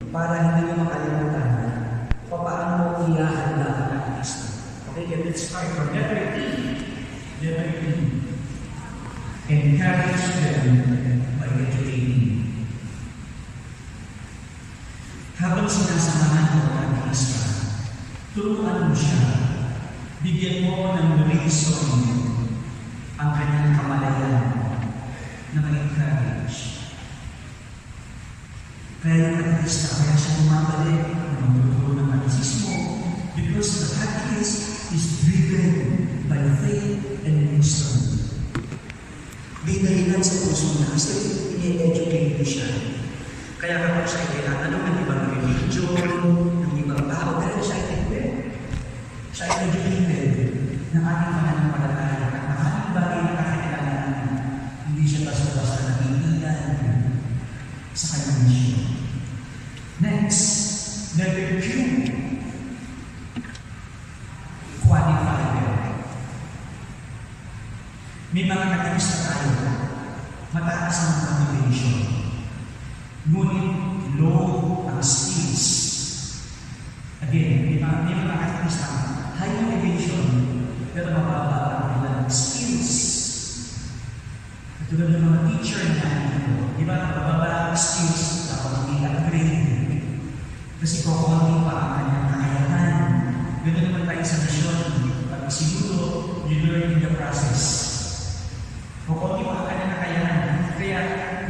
para hindi mo makalimutan kung paano mo ihahanda ang Kristo. Okay, let's start from letter E. Letter E. Encourage them by educating. Habang sinasamahan mo ang Kristo, turuan mo siya, bigyan mo ng reason ang kanyang kamalayan na ma-encourage. Kaya yung Katekista, kaya siya bumabalik ng magtuturo ng katekismo because the catechist is driven by faith and wisdom. Binahilan sa puso na kasi i-educate siya. Kaya kapag siya itinatanong ng ibang religion, ng ibang tao, dahil siya i-educated. Siya i-educated ng ating pananampalataya at maraming bagay na kakailangan hindi siya basta-basta nagigilan sa kanyang mission. Next, letter Q. Qualify them. May mga katekista tayo, mataas ang motivation. Ngunit low ang skills. Again, may mga katekista, high motivation, pero mababa ang kanilang skills. Katulad ng mga teacher natin, di ba, mababa ang skills, dapat i-upgrade. Kasi kukunti pa ang kanyang kakayahan. Ganoon naman tayo sa mission. Pag siguro, you learn in the process. Kukunti pa ang kanyang kakayahan. Kaya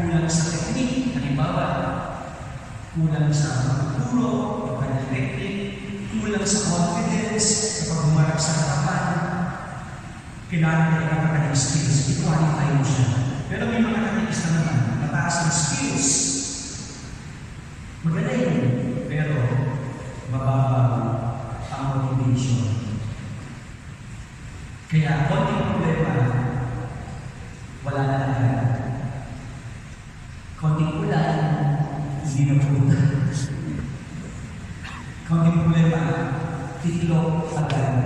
kulang sa technique, halimbawa, kulang sa pagturo, yung kanyang technique, kulang sa confidence, kapag humarap sa harapan, kailangan tayo ng kanyang skills, i-qualify mo siya. Pero may mga katekista naman, mataas ang skills. Magaling, pero mababa ang motivation. Kaya, konting problema, wala na agad. Konting ulan, hindi na pumunta. Konting problema, tiklop agad.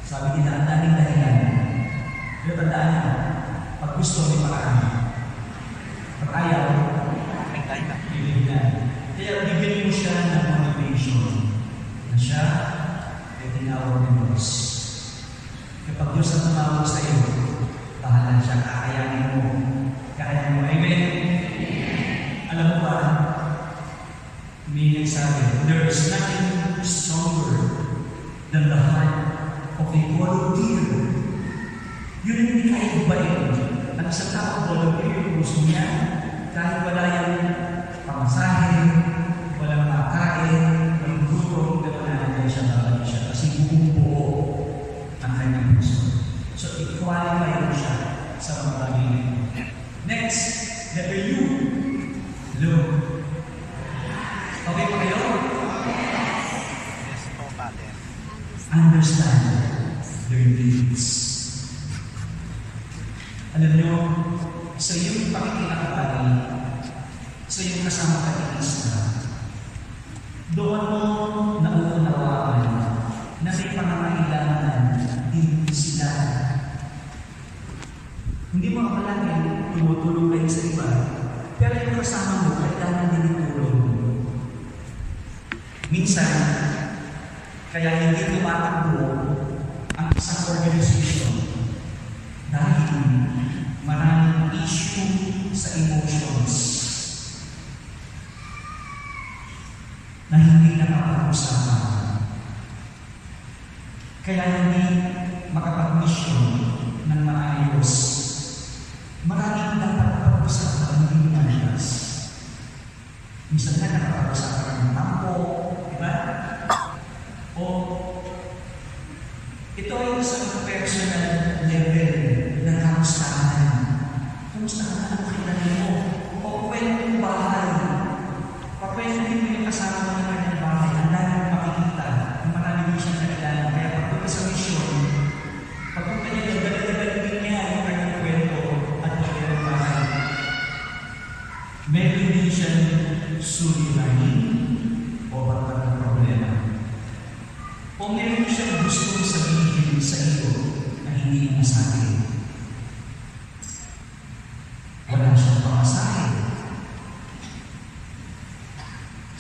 Sabi nila, ang daming dahilan. Pero tandaan niyo, pag gusto may paraan. Pag ayaw, pilihan. Kaya bigyan mo siya ng motivation na siya ay tinawag ng Diyos. Kapag Diyos ang tumawag sa iyo, bahala siya, kakayanin mo. Kakayanin mo. Amen? Alam mo ba, may nagsabi, there is nothing stronger than the heart of a volunteer. Yun ang hindi kaya ibayin. Ang isang tao volunteer, gusto niya, kahit wala yung pamasahe, walang makain, walang gutom, gano'n natin siya, babalik siya. Kasi buong-buo ang kanyang puso. So, i-qualify mo siya sa mga bagay. Next, letter U. Look. Okay pa kayo? Understand their needs. Alam nyo, sa iyong pakikinakabali, sa iyong kasama katekista, doon mo nauunawaan na may pangangailangan din sila. Hindi mo akalangin, tumutulong kayo sa iba, pero yung kasama mo, kailangan din itulong. Minsan, kaya hindi tumatakbo ang isang organization dahil maraming issue sa emotions na hindi nakapag-usapan. Kaya hindi makapag-mission ng maayos. Maraming dapat pag-usapan hindi nalas. Minsan na nakapag-usapan ng tampo, di ba? O ito ay isang personal level ng kamustahan. Kamustahan ang kailangan mo? O kwentong bahay. Pagkwento mo yung kasama mo ng kanyang bahay, ang daming makikita, ang marami mo siyang kailangan. Kaya pagpunta sa mission, pagpunta niya yung galit-galit niya yung kanyang kwento at kanyang bahay. Meron din siyang suliranin o batang ng problema. O meron siyang gustong sabihin sa iyo na hindi mo masabi. Wala siyang pamasahe.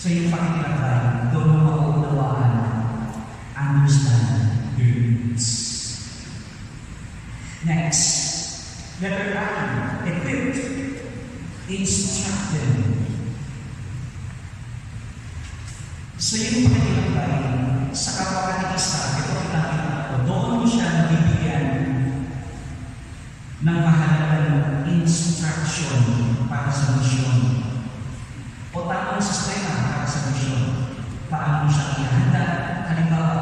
sa iyong pakikinabay, doon mo mauunawaan, understand your needs. Next, letter I, equipped, instructed. Sa iyong pakikinabay, sa kapwa ni isa, ito kinakita ko, doon mo siya nabibigyan ng mahalagang instruction para sa misyon. O tamang sistema para sa misyon. Paano siya ihanda? Halimbawa,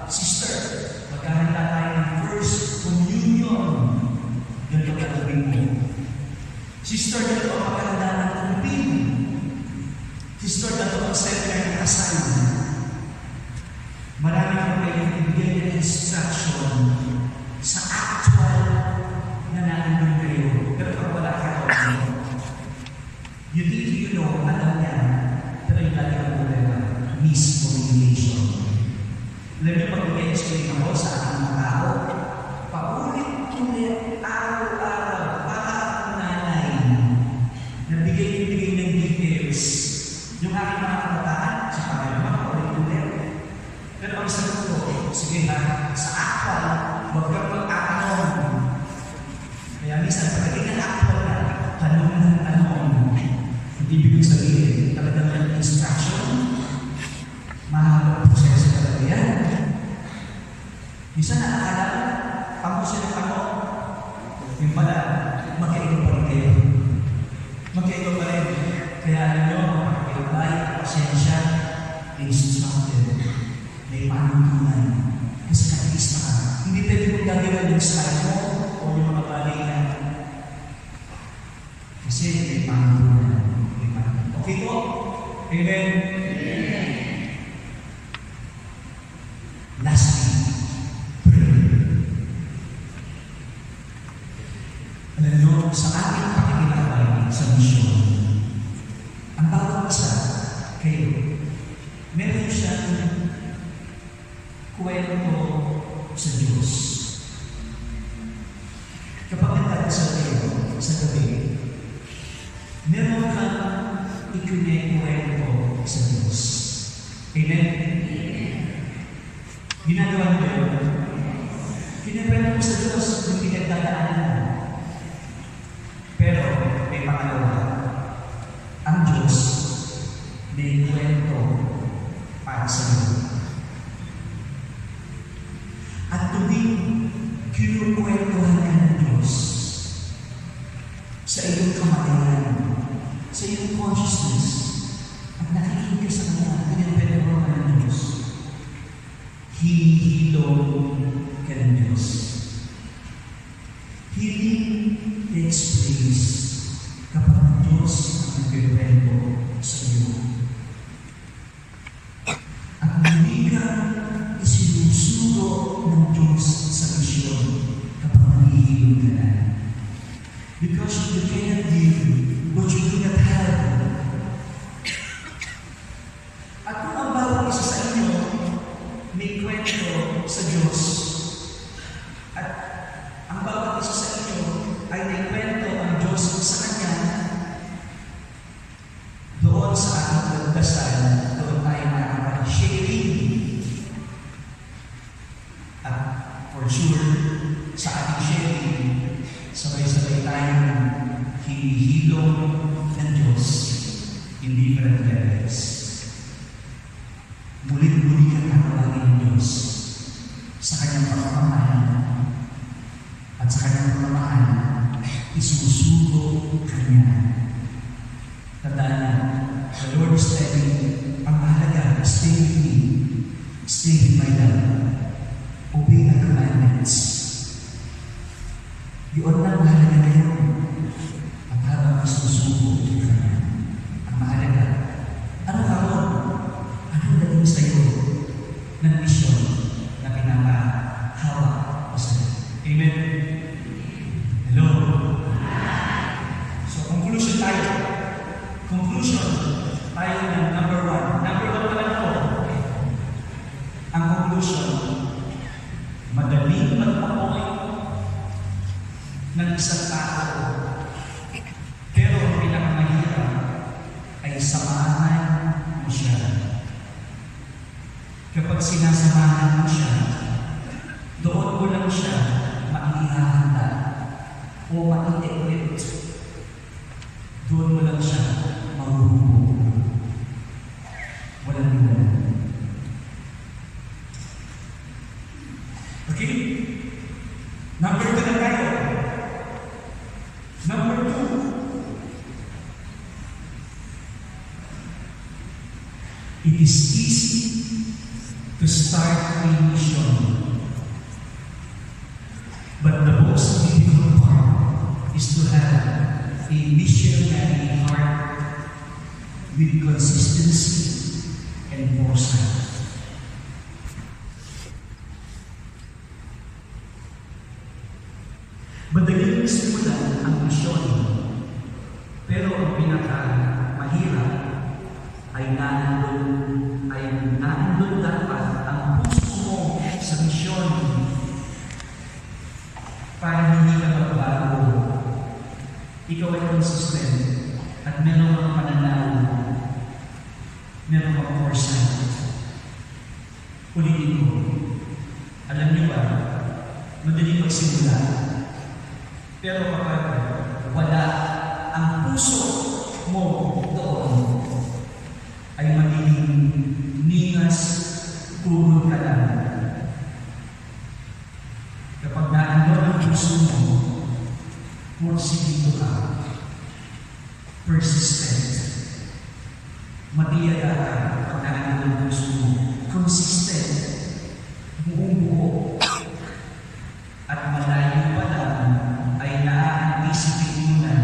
sister, maghahanda tayo ng first communion. Ganito ka gawin mo. Sister, ganito ang maghahanda ng kupin. Sister, ganito ang center ng kasal. Marami kang pwedeng ibigay ng instruction sa actual na nandun kayo. Pero pag wala ka doon, you think you know, alam niya, pero yung lagi ang problema, miscommunication. Alam niyo, pag i-explain ako sa aking mga tao, paulit-ulit, araw-araw, para akong nanay, nabigay ng details, yung aking mga kabataan, sa pagkakaroon, paulit-ulit. Pero ang sagot ko, sige ha, sa actual, huwag kang mag-anon. Kaya minsan, pagdating ng actual na, tanong ng tanong, hindi bigong sabihin, talagang ng instruction, mahabang proseso talaga yan. Minsan nakakala, pangko siya ng tanong, yung pala, magkaiba pa rin kayo. Magkaiba pa rin. Kaya alam nyo, magkaiba, pasensya, instructed. May panutunan. Kasi katilista ka. Hindi pwede mong gagawin yung style mo o yung mga bagay na. Kasi may panutunan. Okay po? Amen? Lastly, pray. Alam nyo, sa ating pakikinabay sa misyon, ang bawat isa kayo, meron siyang kwento sa Diyos. Kapag nagdadasal kayo sa gabi, meron kang ikinekwento sa Diyos. Amen? Ginagawa mo yun? Kinekwento mo sa Diyos kung pinagdadaanan mo. Pero may pangalawa, ang Diyos may kwento para sa iyo. At tuwing kinukwentuhan ka ng Diyos sa iyong kamatayan, sa iyong consciousness, at nakikinig ka sa Kanya, kinukwentuhan ka ng Diyos, hinihilong ka ng Diyos. Healing takes place kapag ang Diyos ang nagkikwento sa iyo. At hindi ka isinusugo ng Diyos sa misyon kapag nangihilong ka na. Because you cannot give what you do not have. At kung ang bawat isa sa inyo may kwento sa Diyos, at ang bawat isa sa inyo ay may kwento ang Diyos sa Kanya, doon sa ating pagdasal, doon tayo makakapag-sharing. At for sure, sa ating sharing, sabay-sabay tayong hinihilong ng Diyos in different levels. Mulit-muli kang tatawagin ng Diyos sa Kanyang pagmamahal, at sa Kanyang pagmamahal, isusugo Kanya. Tandaan na, the Lord is telling, ang mahalaga, stay with me, stay with my love, obey my commandments. Yun na mahalaga na yun. At habang isusugo Kanya, ang mahalaga, ano ka ron? Anong naging sa'yo ng misyon na pinapahawak ko sa'yo? Amen? Hello? So, conclusion tayo. Conclusion tayo ng number one. Number one pa lang po. Ang conclusion, madaling mag-appoint ng isang tao sinasamahan mo siya, doon mo lang siya maihahanda o maiinit. Doon mo lang siya mahuhubog. Walang iba. Okay? Number 2 na tayo. Number 2. It is easy to start a mission. But the most difficult part is to have a missionary heart with consistency and foresight. Madaling simulan ang misyon, pero ang pinaka-mahirap ay naandun dapat ang puso mo sa misyon para hindi ka magbago. Ikaw ay consistent at meron kang pananaw, meron kang foresight. Ulitin ko, alam niyo ba, madaling magsimula, pero kapag wala ang puso mo doon, ay magiging ningas, kurot ka lang. Kapag naandun ang puso mo, porsigido ka, persistent, matiyaga ka kapag naandun ang puso mo, consistent, buong buo, at malayo pa lang ay na-anticipate mo na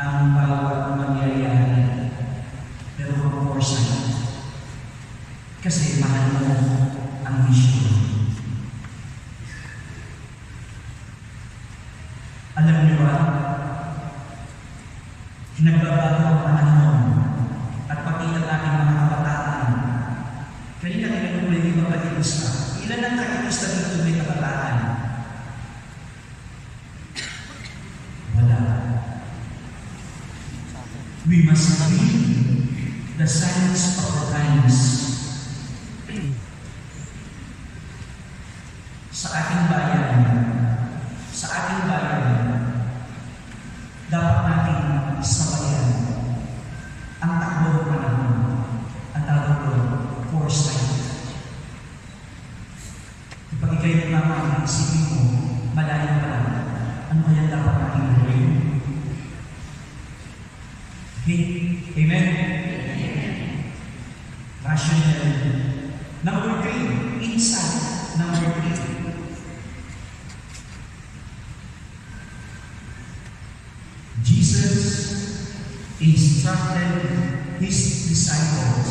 ang bawat mangyayari. Pero kung foresight, kasi mahal mo ang mission. Alam niyo ba, nagbabago ang panahon at pati ang ating mga kabataan. Kanina tinanong mo yung mga kailista. Ilan ang kailista dito may kabataan? Wala. We must read the signs of the times. Sa ating bayan, dapat natin sabayan ang takbo ng panahon. Ang tawag ko, foresight. Kapag ikaw'y isipin mo, malayo pa lang, ano kaya dapat natin gawin? Okay? Amen? Rational. Number 3, insight. Number 3. Jesus instructed his disciples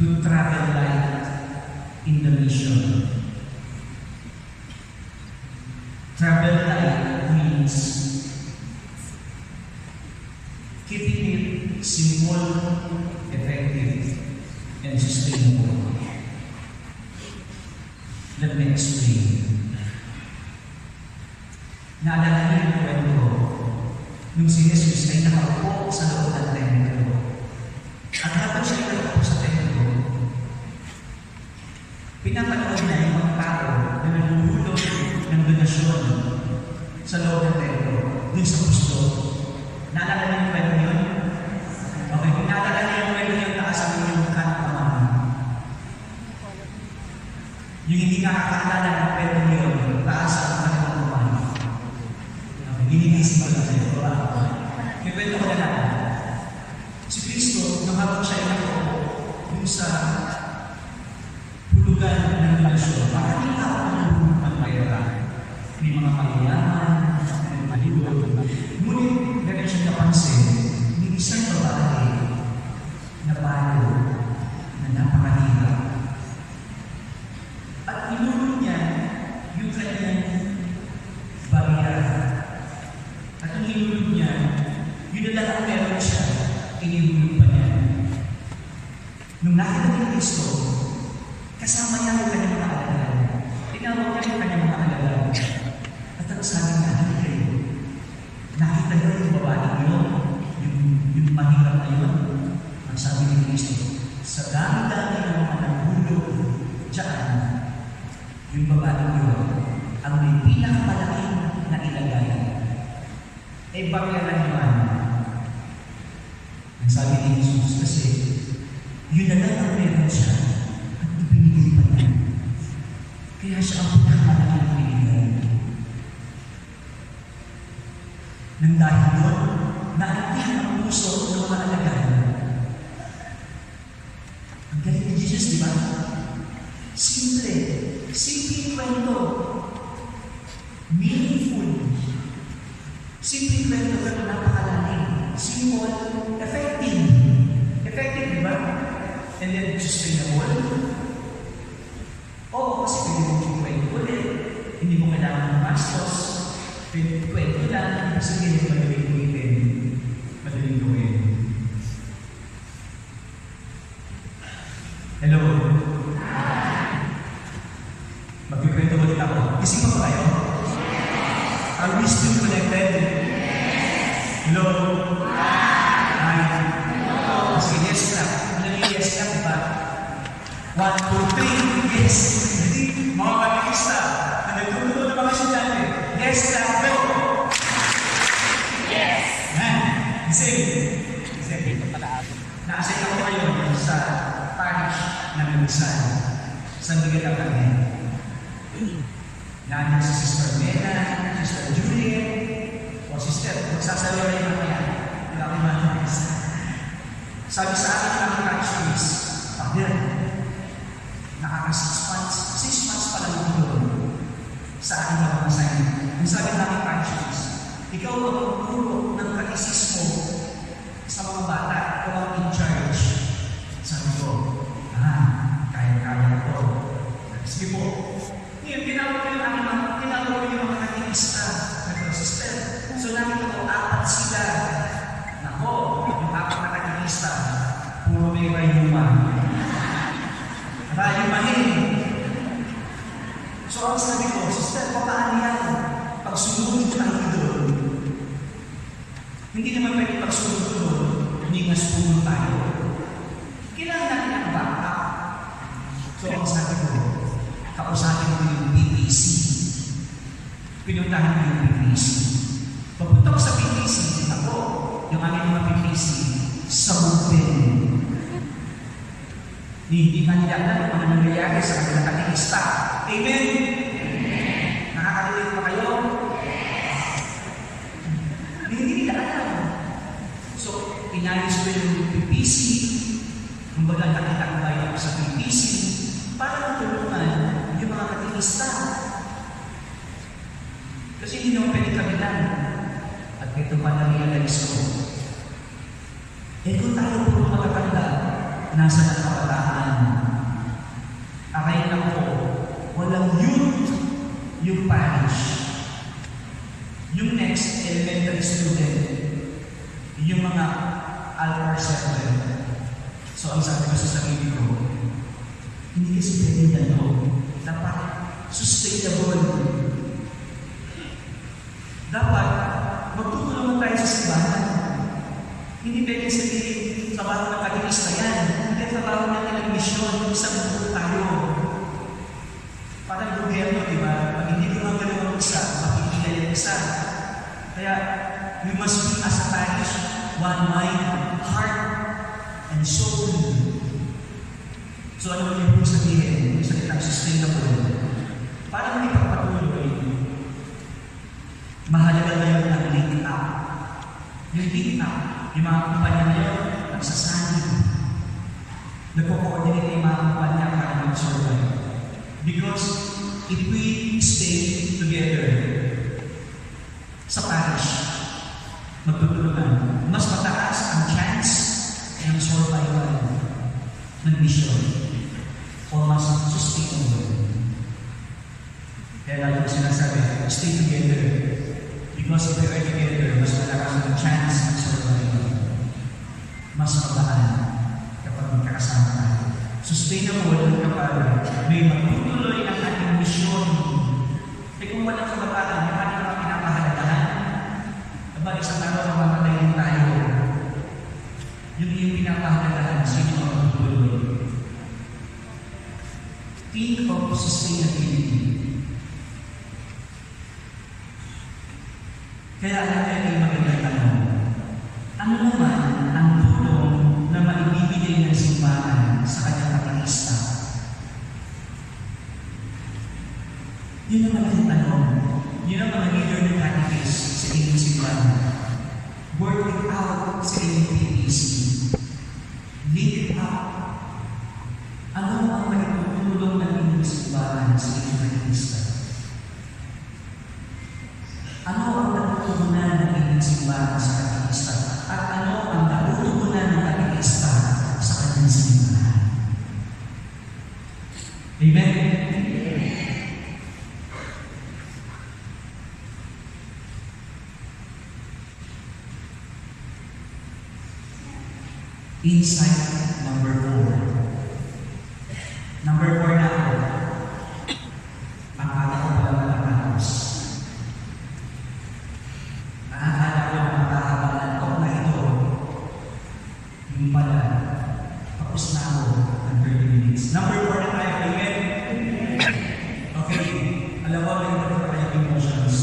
to travel light in the mission. Travel light means keeping it simple, effective, and sustainable. Let me explain. Naalala niyo yung kwento nung si Jesus ay nakaupo sa loob ng templo. At habang siya nakaupo sa templo, pinapanood niya yung mga tao na naguhulog ng donasyon sa loob ng templo, dun sa gusto. Naalala niyo yung kwento yun? Okay, kung naalala niyo yung kwento yun, nakasabi niyo yung kanang pamama. Yung hindi nakakaalala ng kwento yun, taas ang kanilang pamama. Okay, ginigising ko lang sa'yo. May kwento ko na lang. Si Kristo, nung habang siya ay nakaupo dun sa hulugan ng donasyon, makakita ako ng hulugan pera. May mga mayayaman, may malibot. Ngunit, meron siyang napansin, may isang babae na palo na napakahirap. At inulong niya yung kanyang barya. At ang inulong niya, yun na lang meron siya, inihulog pa niya. Nung nakita ni Kristo, kasama niya ang kanyang mga alagad. Tinawag niya ang kanyang mga alagad. At ang sabi niya, ano kayo? Nakita niyo yung babae yun, yung mahirap na yun. Ang sabi ni Kristo, sa dami-dami ng mga naghulog Diyan, yung babaeng yun, ang may pinakamalaking na ilagay. Eh, bakit naman? Ang sabi ni Jesus kasi, yun na lang ang meron siya at ibinigay pa niya. Kaya siya ang pinakamalaking na binigay. Nang dahil doon, naantihan ang puso ng mga alagad. Ang galing ni Jesus, di ba? Simple. Simple kwento. Meaningful. Simple kwento pero napakalalim. Simple. Effective. Effective, di ba? And then, sustainable. Oo, kasi pwede mo kwento ulit. Hindi mo kailangan ng mastos. Pwede kwento lang. Kasi hindi madaling gawin. Madaling gawin. Hello? Magkikwento ulit ako. Isip pa ba kayo? Are we still connected? Hello? Hi? Sige, yes clap. Ano yung yes clap, diba? 1, 2, 3, yes! Hindi, mga patikista. Nagtututo na ba kasi dyan eh? Yes clap, go! Yes! Sing! Na-assign ako ngayon sa parish ng Lumisan. Sa Miguel kami. Nandiyan si Sister Mena, Sister Juliet, o Sister, magsasayo na yung mga yan. Wala akong manulis. Sabi sa akin ng parish priest, Father, nakaka-6 months pa lang doon sa akin na mag-assign. Ang sabi ng parish priest, ikaw ang magturo ng katisismo sa mga bata, ikaw ang in charge. Sabi ko, kaya-kaya ko. Sige po. Ngayon, tinawag ko yung mga katikista. Sabi ko, Sister, so namin ko, 4 sila. Nako, yung 4 na katikista, puro may rayuma. Rayumahin. So, ang sabi ko, Sister, paano yan? Pagsunod tayo doon. Hindi naman pwede pagsunod doon, hindi mas puno tayo. Kailangan natin ang backup. So, ang sabi ko, kausapin ko yung PPC. Pinuntahan ko yung PPC. Pagpunta ko sa PPC, ako, yung aming mga PPC, sa open. Hindi kanila alam yung mga nangyayari sa kanilang katikista. Amen? Nakakalilig pa kayo? Hindi nila alam. So, inalis ko yung PPC. Kumbaga, nakitambay ako sa PPC para matulungan yung mga katikista. Kasi hindi naman pwede kami lang. At ito pa na-realize ko. Kung tayo puro matatanda, nasa ng kabataan. Aray na ko, walang youth yung parish. Yung next elementary student, yung mga alpha settler. So, ang sabi ko sa sarili ko, hindi kasi pwede yan o. Dapat sustainable. Dapat magtutulungan tayo sa simbahan. Hindi pwede sabihin, trabaho ng katikista yan. Hindi trabaho natin ng misyon, isang buo tayo. Parang gobyerno, di ba? Pag hindi gumagalaw ang isa, makikita yung isa. Kaya, we must be as a parish, one mind, heart, and soul. So ano yung ibig sabihin? Yung salitang sustainable. Para hindi pagpatuloy, mahalaga ngayon ang link up. Yung link up, yung mga kumpanya ngayon, nagsasanib. Nagko-coordinate yung mga kumpanya para mag-survive. Because if we stay together sa parish, magtutulungan, mas mataas ang chance ng survival ng mission o mas sustainable. Kaya lalo ko sinasabi, stay together. Because if we are together, mas malakas ang chance ng survival. Mas magaan kapag magkakasama tayo. Sustainable kapag may magtutuloy ang ating mission. Kung walang kabataan, yung ating mga pinapahalagahan, kapag isang araw mamamatayin tayo, yun yung pinapahalagahan, sino ang magtutuloy. think of sustainability. Kaya alam niyo ay magandang tanong. Ano naman ang tulong na maibibigay ng simbahan sa kanyang katekista? Yun ang malaking tanong. Yun ang mga leader ng catechist sa inyong simbahan. Work it out sa inyong PPC. Lead it out. Ano ang maitutulong ng inyong simbahan sa inyong katekista? Ano ang natutunan ng inyong simbahan sa katekista? At ano ang natutunan ng katekista sa kanyang simbahan? Amen? Insight number 4. Number 4 na ako. Ang akala ko pala matatapos. Ang akala ko yung matahabalan ko na ito. Yung pala, tapos na ako ng 30 minutes. Number 4 na tayo. Amen? Okay. Alam ko, may number 4 tayo emotions.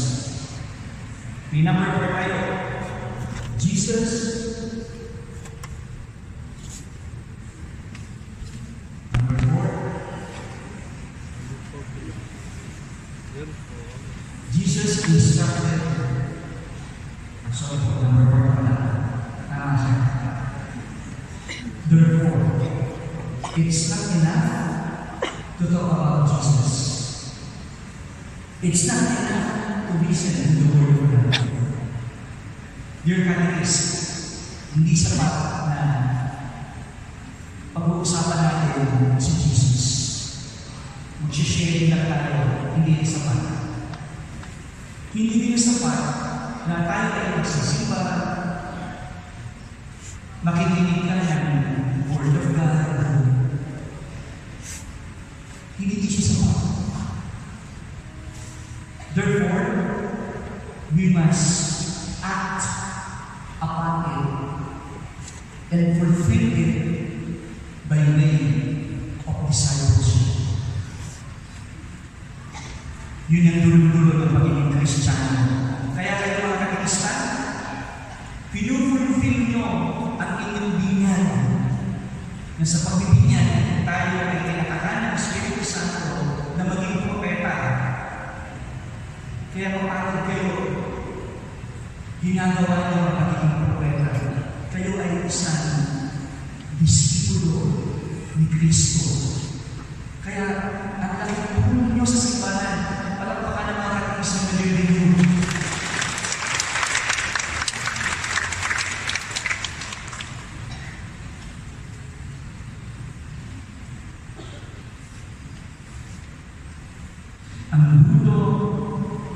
May number 4 tayo. Jesus instructed. Sorry po, number 4 pala. Tama siya. Therefore, it's not enough to talk about Jesus. It's not enough to listen to the word of God. Dear catechist, hindi sapat na pag-uusapan natin si Jesus. Mag-sharing lang tayo, hindi sapat. Hindi din sapat na tayo ay magsisimba, makikinig ka ng Word of God. Hindi din siya sapat. Therefore, we must act upon it and fulfill it by way of discipleship. Yun ang dulo-dulo ng pagiging Kristiyano. Kaya kayo mga katekista, pinufulfill nyo ang inyong binyan na sa pagbibigyan tayo ay tinatakan ng Espiritu Santo na maging propeta. Kaya kapatid kayo, ginagawa nyo ang pagiging propeta. Kayo ay isang disipulo ni Kristo. Kaya ang laking tulong nyo sa simbahan, palakpakan ng mga katekista na nililiw. Ang dulo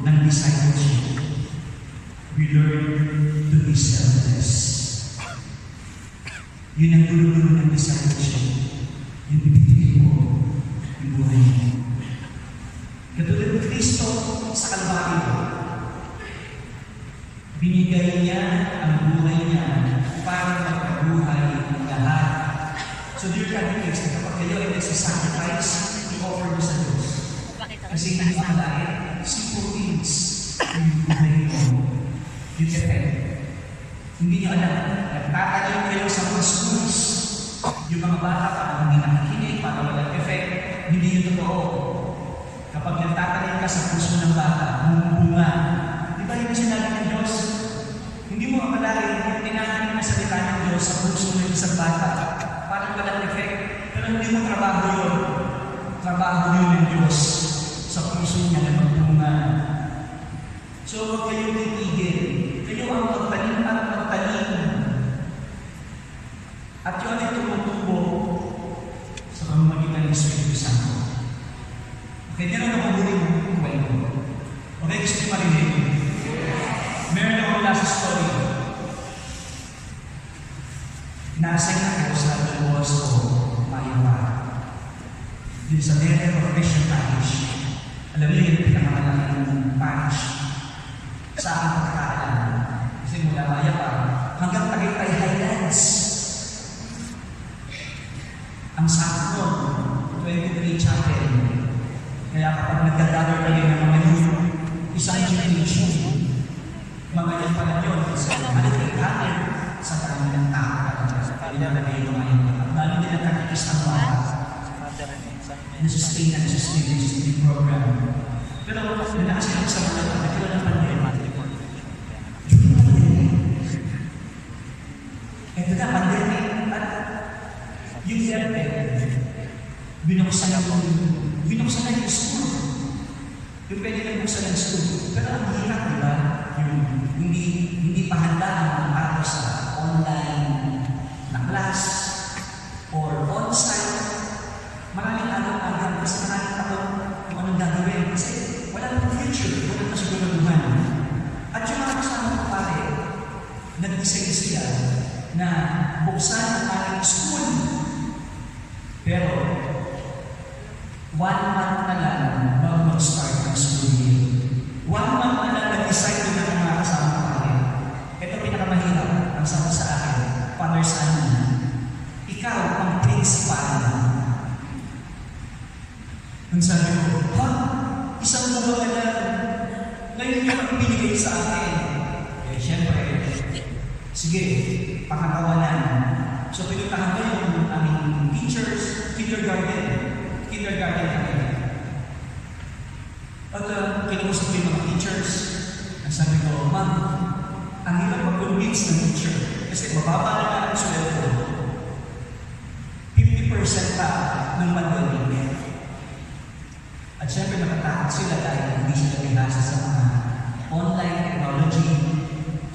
ng discipleship, we learn to be selfless. Yun ang dulo-dulo ng discipleship. Yung bibigay mo, yung buhay mo. Katulad ni Kristo sa Kalbaryo, binigay niya ang buhay niya para magkabuhay ng lahat. So dear Catholics, kapag kayo ay nagsasacrifice, i-offer niyo sa Diyos. Kasi hindi makalain, simple things yung buhay mo, yung effect. Hindi niyo alam, nagtatanim kayo sa mga schools, yung mga bata pa hindi nakikinig para walang effect, hindi yun totoo. Kapag nagtatanim ka sa puso ng bata, bunga. Di ba yung sinabi ng Diyos? Hindi mo akalain kung tinahanin na salita ng Diyos sa puso ng isang bata, parang walang effect. Pero hindi mo trabaho yun. Trabaho yun ng Diyos sa puso niya na magbunga. So huwag kayong titigil. Kayo ang magtanim at magtanim. At yun ay tumutubo sa pamamagitan ng Espiritu Santo. Okay, yan ang napabuling ng buhay ko. Okay, gusto niyo marinig? Meron akong last story. Nasay na kayo sa Don Bosco, Mayawa. Dito sa Nether of Christian Parish. Alam niyo yung pinakamalaking parish sa aking pagkakaalam. Kasi mula Mayawa hanggang Tagaytay Highlands. Ang sakit nun, 23 chapel. Kaya kapag nagka-gather kayo ng mga youth, isang generation, mga yan pala yun, sa halik-halik sa dami ng tao at ilalagay mo ngayon. At lalo nila nakikis ang mga na-sustain yung program. Pero nalakas yung sa mga nagkaroon ng pandemic. Ito na, pandemic at yung binuksan na yung school. Yung pwede na buksan ng school. Pero ang hirap, di ba? Yung hindi pa handa ang araw sa online na class or on-site. Maraming agaw-agaw kasi maraming takot kung anong gagawin. Kasi wala nang future, wala nang siguraduhan. At yung mga kasama ko pare, nag-design sila na buksan ang aking school. Pero 1 month na lang bago mag-start ng school year. 1 month na lang nag-decide ko na ng mga kasama ko pare. Ito pinakamahirap ang sabi sa akin, Father Sandy, ikaw ang principal. Ang sabi ko, ha? Isang buwan ka lang. Ngayon yung ang binigay sa akin. Eh, syempre, sige, pakakawalan. So, pinuntahan ko yung aming teachers, kindergarten kami. At kinausap ko yung mga teachers. Ang sabi ko, ma'am, ang hirap mag-convince ng teacher. Kasi mababa na nga ang sweldo. 50% pa ng pandemic. At syempre nakatakot sila dahil hindi sila binasa sa mga online technology.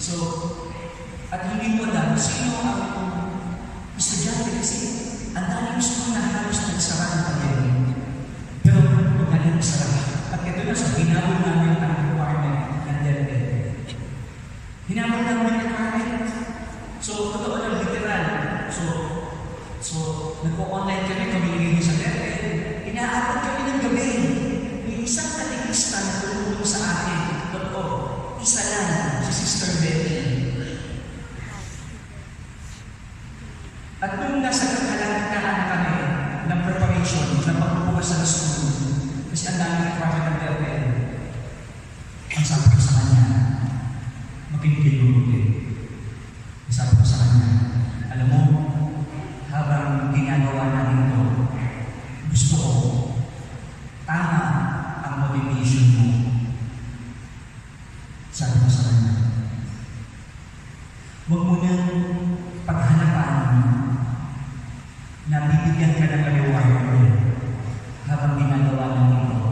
So, at hindi mo alam sino ang estudyante kasi ang daming gusto na halos nagsara ng pandemic. Pero magaling nagsara. At ito na sa hinabol namin ang requirement ng DepEd. Hinabol namin ang requirement. So, totoo lang literal. So nagpo-online kami, communicating sa DepEd. Inaabot kami ng gabi. May isang katikista na tulungan sa akin. Totoo, isa lang, si Sister Betty. At nung nasa kalagitnaan na kami ng preparation, ng pagbubukas ng school, kasi ang daming requirement ng DepEd, ang sabi ko sa kanya, makinig-ilugi. Ang sabi ko sa kanya, alam mo, habang ginagawa natin ito, gusto ko, tama ang motivation mo. Sabi ko sa kanya, huwag mo nang paghanapan na bibigyan ka ng reward habang ginagawa natin ito.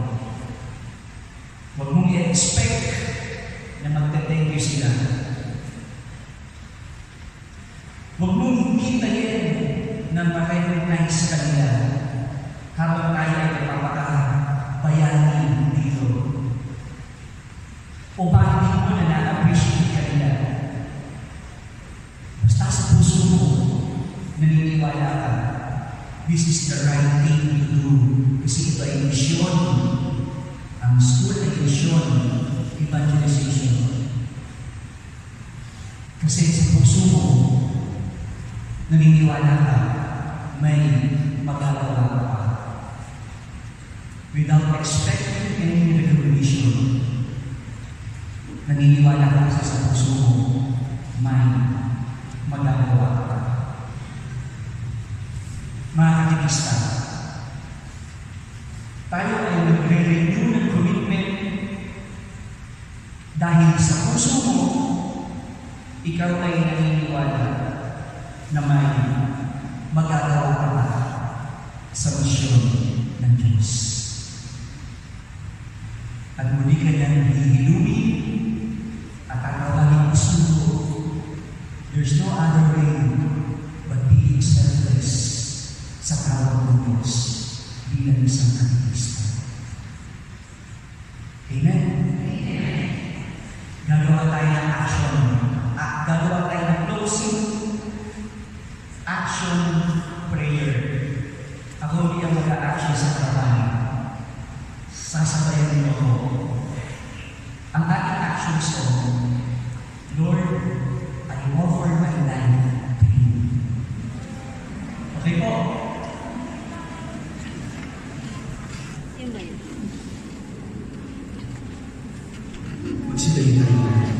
Huwag mong i-expect na magte-thank you sila. Huwag mong hintayin na ma-recognize kanila habang tayo ay napapakabayani dito. O bakit mo na na-appreciate kanila? Basta sa puso mo, naniniwala ka, this is the right thing to do. Kasi ito ay misyon. Ang school ay misyon, evangelization. Kasi sa puso mo, naniniwala ka, may magagawa ka pa. Without expecting any recognition, naniniwala ka kasi sa puso mo, may magagawa ka pa. Mga katikista, tayo ay nagre-renew ng commitment dahil sa puso mo, ikaw ay naniniwala na may magagawa ka pa sa misyon ng Diyos. At muli ka niyang hihilumi at tatawagin ang sugo. There's no other way but being selfless sa tawag ng Diyos bilang isang katikista. Amen? Amen. Gagawa tayo ng action. Gagawa tayo ng closing action prayer. Ako hindi ang mag-a-action sa trabaho. Sasabayan niyo ako. Ang ating action song, Lord, I offer my life to you. Okay po? Yun ba yun? si Daytay.